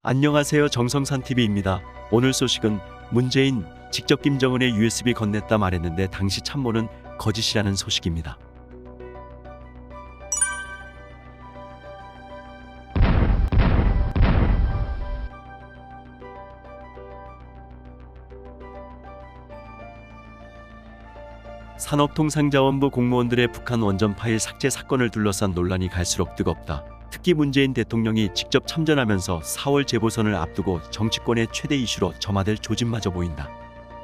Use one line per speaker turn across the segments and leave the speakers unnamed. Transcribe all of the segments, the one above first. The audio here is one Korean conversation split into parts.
안녕하세요. 정성산TV입니다. 오늘 소식은 문재인 직접 김정은의 USB 건넸다 말했는데 당시 참모는 거짓이라는 소식입니다. 산업통상자원부 공무원들의 북한 원전 파일 삭제 사건을 둘러싼 논란이 갈수록 뜨겁다. 특히 문재인 대통령이 직접 참전하면서 4월 재보선을 앞두고 정치권의 최대 이슈로 점화될 조짐마저 보인다.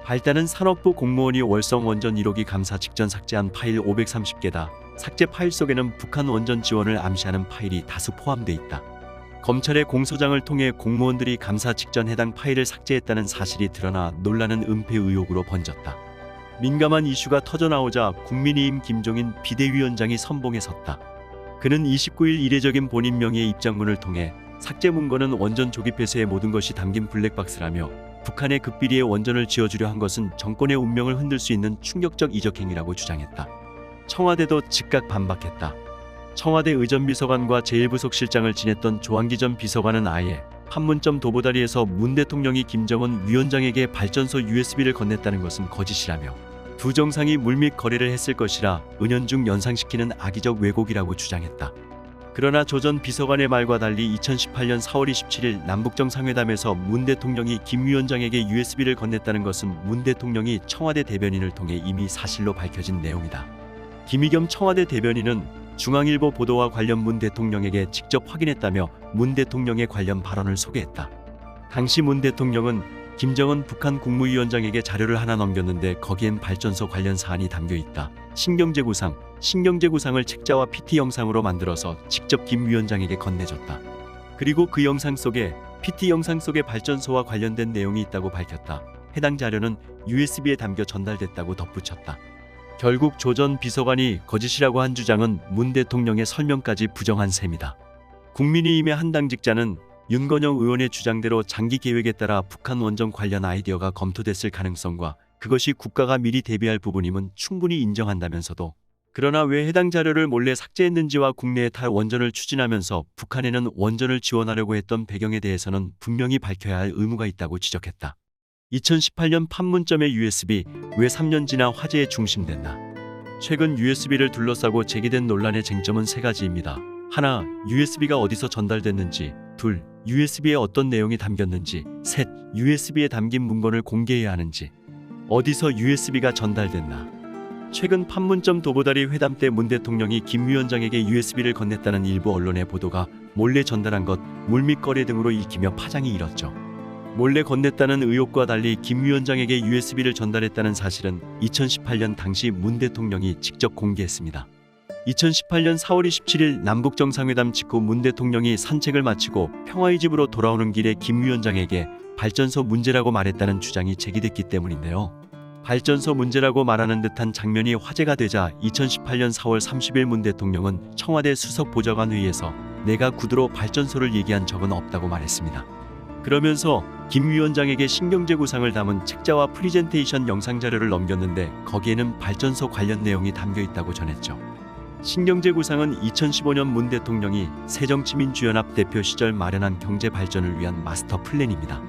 발단은 산업부 공무원이 월성 원전 1호기 감사 직전 삭제한 파일 530개다. 삭제 파일 속에는 북한 원전 지원을 암시하는 파일이 다수 포함돼 있다. 검찰의 공소장을 통해 공무원들이 감사 직전 해당 파일을 삭제했다는 사실이 드러나 논란은 은폐 의혹으로 번졌다. 민감한 이슈가 터져나오자 국민의힘 김종인 비대위원장이 선봉에 섰다. 그는 29일 이례적인 본인 명의의 입장문을 통해 삭제 문건은 원전 조기 폐쇄의 모든 것이 담긴 블랙박스라며 북한의 극비리에 원전을 지어주려 한 것은 정권의 운명을 흔들 수 있는 충격적 이적행위라고 주장했다. 청와대도 즉각 반박했다. 청와대 의전비서관과 제1부속실장을 지냈던 조한기 전 비서관은 아예 판문점 도보다리에서 문 대통령이 김정은 위원장에게 발전소 USB를 건넸다는 것은 거짓이라며 두 정상이 물밑 거래를 했을 것이라 은연중 연상시키는 악의적 왜곡이라고 주장했다. 그러나 조 전 비서관의 말과 달리 2018년 4월 27일 남북정상회담에서 문 대통령이 김 위원장에게 USB를 건넸다는 것은 문 대통령이 청와대 대변인을 통해 이미 사실로 밝혀진 내용이다. 김의겸 청와대 대변인은 중앙일보 보도와 관련 문 대통령에게 직접 확인했다며 문 대통령의 관련 발언을 소개했다. 당시 문 대통령은 김정은 북한 국무위원장에게 자료를 하나 넘겼는데 거기엔 발전소 관련 사안이 담겨 있다. 신경제 구상을 책자와 PT 영상으로 만들어서 직접 김 위원장에게 건네줬다. 그리고 그 영상 속에 PT 영상 속에 발전소와 관련된 내용이 있다고 밝혔다. 해당 자료는 USB에 담겨 전달됐다고 덧붙였다. 결국 조 전 비서관이 거짓이라고 한 주장은 문 대통령의 설명까지 부정한 셈이다. 국민의힘의 한 당직자는 윤건영 의원의 주장대로 장기 계획에 따라 북한 원전 관련 아이디어가 검토됐을 가능성과 그것이 국가가 미리 대비할 부분임은 충분히 인정한다면서도 그러나 왜 해당 자료를 몰래 삭제했는지와 국내에 탈원전을 추진하면서 북한에는 원전을 지원하려고 했던 배경에 대해서는 분명히 밝혀야 할 의무가 있다고 지적했다. 2018년 판문점의 USB 왜 3년 지나 화제의 중심됐나? 최근 USB를 둘러싸고 제기된 논란의 쟁점은 세 가지입니다. 하나, USB가 어디서 전달됐는지. 둘, USB에 어떤 내용이 담겼는지. 셋, USB에 담긴 문건을 공개해야 하는지. 어디서 USB가 전달됐나? 최근 판문점 도보다리 회담 때 문 대통령이 김 위원장에게 USB를 건넸다는 일부 언론의 보도가 몰래 전달한 것, 물밑 거래 등으로 읽히며 파장이 일었죠. 몰래 건넸다는 의혹과 달리 김 위원장에게 USB를 전달했다는 사실은 2018년 당시 문 대통령이 직접 공개했습니다. 2018년 4월 27일 남북정상회담 직후 문 대통령이 산책을 마치고 평화의 집으로 돌아오는 길에 김 위원장에게 발전소 문제라고 말했다는 주장이 제기됐기 때문인데요. 발전소 문제라고 말하는 듯한 장면이 화제가 되자 2018년 4월 30일 문 대통령은 청와대 수석보좌관 회의에서 내가 구두로 발전소를 얘기한 적은 없다고 말했습니다. 그러면서 김 위원장에게 신경제 구상을 담은 책자와 프리젠테이션 영상 자료를 넘겼는데 거기에는 발전소 관련 내용이 담겨 있다고 전했죠. 신경제 구상은 2015년 문 대통령이 새정치민주연합 대표 시절 마련한 경제 발전을 위한 마스터 플랜입니다.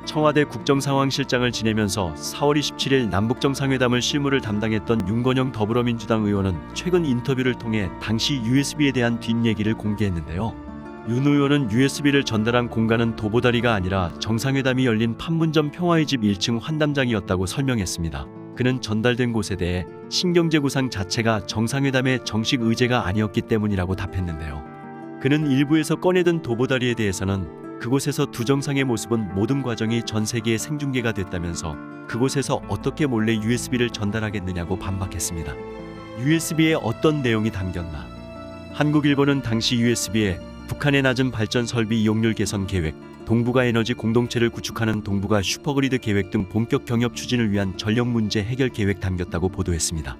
청와대 국정상황실장을 지내면서 4월 27일 남북정상회담을 실무를 담당했던 윤건영 더불어민주당 의원은 최근 인터뷰를 통해 당시 USB에 대한 뒷얘기를 공개했는데요. 윤 의원은 USB를 전달한 공간은 도보다리가 아니라 정상회담이 열린 판문점 평화의 집 1층 환담장이었다고 설명했습니다. 그는 전달된 곳에 대해 신경제 구상 자체가 정상회담의 정식 의제가 아니었기 때문이라고 답했는데요. 그는 일부에서 꺼내든 도보다리에 대해서는 그곳에서 두 정상의 모습은 모든 과정이 전 세계에 생중계가 됐다면서 그곳에서 어떻게 몰래 USB를 전달하겠느냐고 반박했습니다. USB에 어떤 내용이 담겼나? 한국일보는 당시 USB에 북한의 낮은 발전 설비 이용률 개선 계획, 동북아 에너지 공동체를 구축하는 동북아 슈퍼그리드 계획 등 본격 경협 추진을 위한 전력 문제 해결 계획 담겼다고 보도했습니다.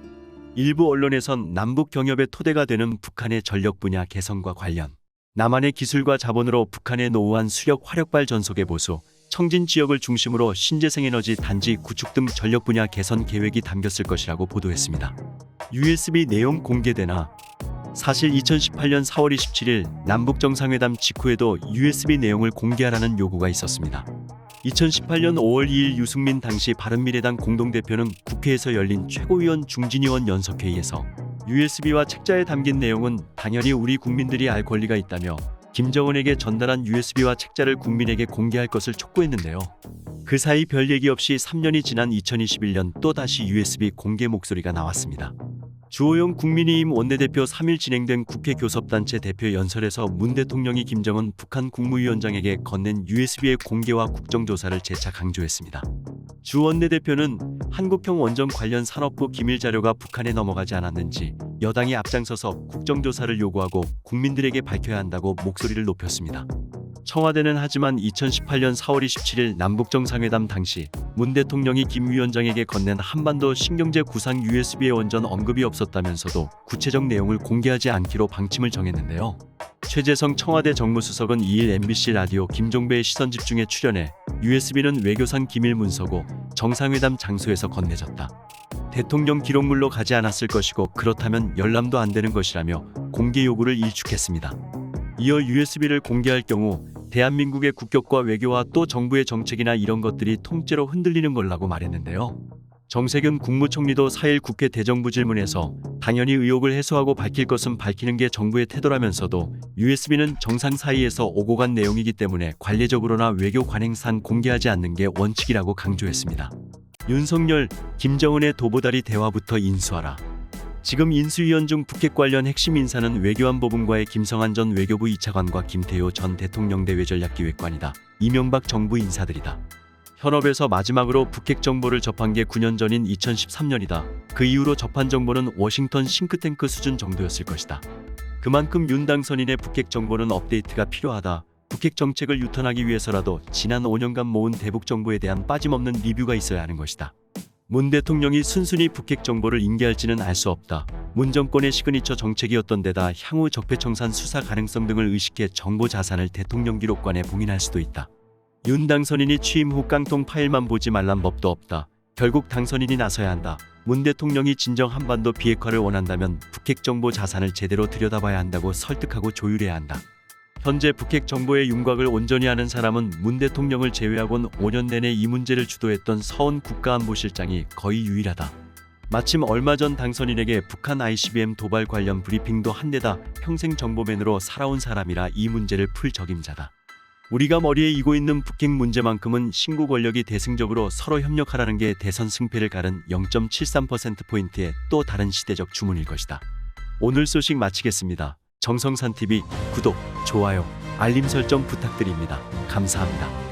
일부 언론에선 남북 경협의 토대가 되는 북한의 전력 분야 개선과 관련, 남한의 기술과 자본으로 북한의 노후한 수력 화력발 전속의 보수, 청진 지역을 중심으로 신재생에너지 단지 구축 등 전력 분야 개선 계획이 담겼을 것이라고 보도했습니다. USB 내용 공개되나? 사실 2018년 4월 27일 남북 정상회담 직후에도 USB 내용을 공개하라는 요구가 있었습니다. 2018년 5월 2일 유승민 당시 바른미래당 공동대표는 국회에서 열린 최고위원 중진위원 연석회의에서 USB와 책자에 담긴 내용은 당연히 우리 국민들이 알 권리가 있다며 김정은에게 전달한 USB와 책자를 국민에게 공개할 것을 촉구했는데요. 그 사이 별 얘기 없이 3년이 지난 2021년 또다시 USB 공개 목소리가 나왔습니다. 주호영 국민의힘 원내대표 3일 진행된 국회 교섭단체 대표 연설에서 문 대통령이 김정은 북한 국무위원장에게 건넨 USB의 공개와 국정조사를 재차 강조했습니다. 주 원내대표는 한국형 원전 관련 산업부 기밀 자료가 북한에 넘어가지 않았는지 여당이 앞장서서 국정조사를 요구하고 국민들에게 밝혀야 한다고 목소리를 높였습니다. 청와대는 하지만 2018년 4월 27일 남북정상회담 당시 문 대통령이 김 위원장에게 건넨 한반도 신경제 구상 USB의 원전 언급이 없었다면서도 구체적 내용을 공개하지 않기로 방침을 정했는데요. 최재성 청와대 정무수석은 2일 MBC 라디오 김종배의 시선집중에 출연해 USB는 외교상 기밀 문서고 정상회담 장소에서 건네졌다. 대통령 기록물로 가지 않았을 것이고 그렇다면 열람도 안 되는 것이라며 공개 요구를 일축했습니다. 이어 USB를 공개할 경우 대한민국의 국격과 외교와 또 정부의 정책이나 이런 것들이 통째로 흔들리는 걸라고 말했는데요. 정세균 국무총리도 4일 국회 대정부 질문에서 당연히 의혹을 해소하고 밝힐 것은 밝히는 게 정부의 태도라면서도 USB는 정상 사이에서 오고 간 내용이기 때문에 관례적으로나 외교 관행상 공개하지 않는 게 원칙이라고 강조했습니다. 윤석열, 김정은의 도보다리 대화부터 인수하라. 지금 인수위원 중 북핵 관련 핵심 인사는 외교안보분과의 김성한 전 외교부 2차관과 김태효 전 대통령대 외전략기획관이다. 이명박 정부 인사들이다. 현업에서 마지막으로 북핵 정보를 접한 게 9년 전인 2013년이다. 그 이후로 접한 정보는 워싱턴 싱크탱크 수준 정도였을 것이다. 그만큼 윤 당선인의 북핵 정보는 업데이트가 필요하다. 북핵 정책을 유턴하기 위해서라도 지난 5년간 모은 대북 정보에 대한 빠짐없는 리뷰가 있어야 하는 것이다. 문 대통령이 순순히 북핵 정보를 인계할지는 알 수 없다. 문 정권의 시그니처 정책이었던 데다 향후 적폐청산 수사 가능성 등을 의식해 정보 자산을 대통령 기록관에 봉인할 수도 있다. 윤 당선인이 취임 후 깡통 파일만 보지 말란 법도 없다. 결국 당선인이 나서야 한다. 문 대통령이 진정 한반도 비핵화를 원한다면 북핵 정보 자산을 제대로 들여다봐야 한다고 설득하고 조율해야 한다. 현재 북핵 정보의 윤곽을 온전히 아는 사람은 문 대통령을 제외하곤 5년 내내 이 문제를 주도했던 서훈 국가안보실장이 거의 유일하다. 마침 얼마 전 당선인에게 북한 ICBM 도발 관련 브리핑도 한데다 평생 정보맨으로 살아온 사람이라 이 문제를 풀 적임자다. 우리가 머리에 이고 있는 북핵 문제만큼은 신구 권력이 대승적으로 서로 협력하라는 게 대선 승패를 가른 0.73%포인트의 또 다른 시대적 주문일 것이다. 오늘 소식 마치겠습니다. 정성산TV 구독, 좋아요, 알림 설정 부탁드립니다. 감사합니다.